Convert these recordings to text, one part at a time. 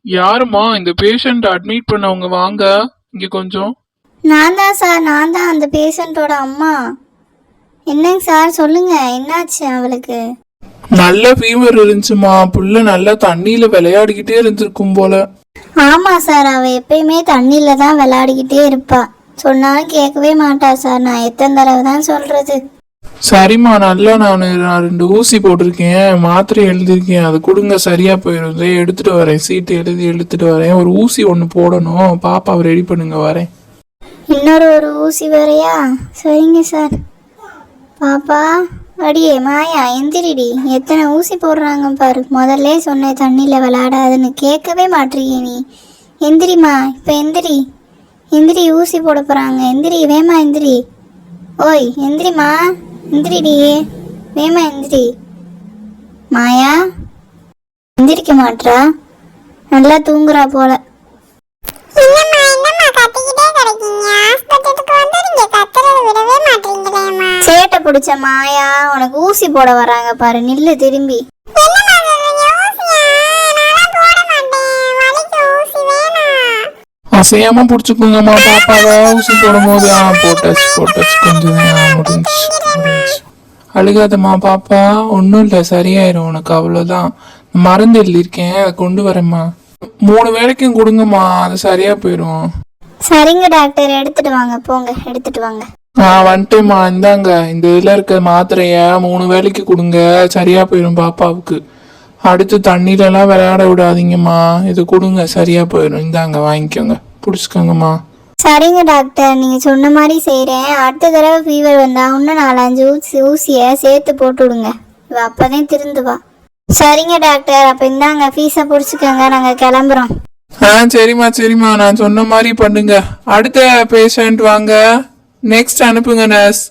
யாருமா இந்த patient admit பண்ணவங்க? வாங்க இங்க கொஞ்சம். நான் தான் சார், நான் தான் அந்த பேஷண்ட்டோட அம்மா. என்னங்க சார், சொல்லுங்க, என்னாச்சு அவளுக்கு? நல்ல ஃபீவர் இருந்துச்சுமா. புள்ள நல்லா தண்ணியில விளையாடிக்கிட்டே இருந்திருக்கும் போல. ஆமா சார், அவ எப்பயுமே தண்ணியில தான் விளையாடிக்கிட்டே இருப்பா. சொன்னாலும் கேட்கவே மாட்டா சார். நான் எத்தனை தடவை தான் சொல்றது. சரிம்மா, நல்லா நான் 2 ஊசி போட்டிருக்கேன், மாத்திரை எழுதிருக்கேன், அது கொடுங்க, சரியா போயிடும். இதே எடுத்துட்டு வரேன், சீட்டு எழுதி எடுத்துட்டு வரேன். ஒரு ஊசி ஒன்று போடணும், பாப்பாவை ரெடி பண்ணுங்க, வரேன். ஒரு ஊசி வேறையா? சரிங்க சார். பாப்பா அடியே மாயா, எந்திரிடி. எத்தனை ஊசி போடுறாங்க பாரு. முதல்ல சொன்னேன் தண்ணியில் விளையாடாதுன்னு, கேட்கவே மாட்டீங்க நீ. எந்திரிமா, இப்போ எந்திரி. எந்திரி, ஊசி போட போகிறாங்க. எந்திரி, வேமா எந்திரி. ஓய் எந்திரிமா, எந்திரிடி, வேமா எந்திரி. மாயா எந்திரிக்க மாட்றா, நல்லா தூங்குறா போல. சேட்டை பிடிச்ச மாயா, உனக்கு ஊசி போட வராங்க பாரு, நில்லு திரும்பி. அசையாம புடிச்சுக்கோங்கம்மா பாப்பாவை. ஊசி போடும் போது போட்டாச்சு கொஞ்சம் முடிஞ்சு. அழுகாதம்மா பாப்பா, ஒன்றும் இல்லை, சரியாயிரும் உனக்கு, அவ்வளோதான். மருந்து எழுதியிருக்கேன், அதை கொண்டு வரேம்மா. 3 வேளைக்கும் கொடுங்கம்மா, அது சரியா போயிடும். சரிங்க டாக்டர், எடுத்துட்டு வாங்க, போங்க எடுத்துட்டு வாங்க. வந்துட்டேம்மா, இந்தாங்க, இந்த இதில் இருக்க மாத்திரைய 3 வேளைக்கு கொடுங்க, சரியா போயிடும் பாப்பாவுக்கு. அடுத்து தண்ணியிலலாம் விளையாட விடாதீங்கம்மா, இது கொடுங்க, சரியா போயிடும். இந்தாங்க வாங்கிக்கோங்க, பிடிச்சிக்கோங்கம்மா. சரிங்க டாக்டர், நீங்க சொன்ன மாதிரி செய்கிறேன். அடுத்த தடவை ஃபீவர் வந்தா இன்னும் 4-5 ஊசியை சேர்த்து போட்டு விடுங்க. இவ அப்பதான் திருந்துவா. சரிங்க டாக்டர், அப்போ இந்தாங்க ஃபீஸை பிடிச்சிக்கோங்க, நாங்கள் கிளம்புறோம். சரிம்மா, நான் சொன்ன மாதிரி பண்ணுங்க. அடுத்த பேஷண்ட் வாங்க. நெக்ஸ்ட் அனுப்புங்க நர்ஸ்,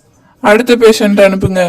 அடுத்த பேஷண்ட் அனுப்புங்க.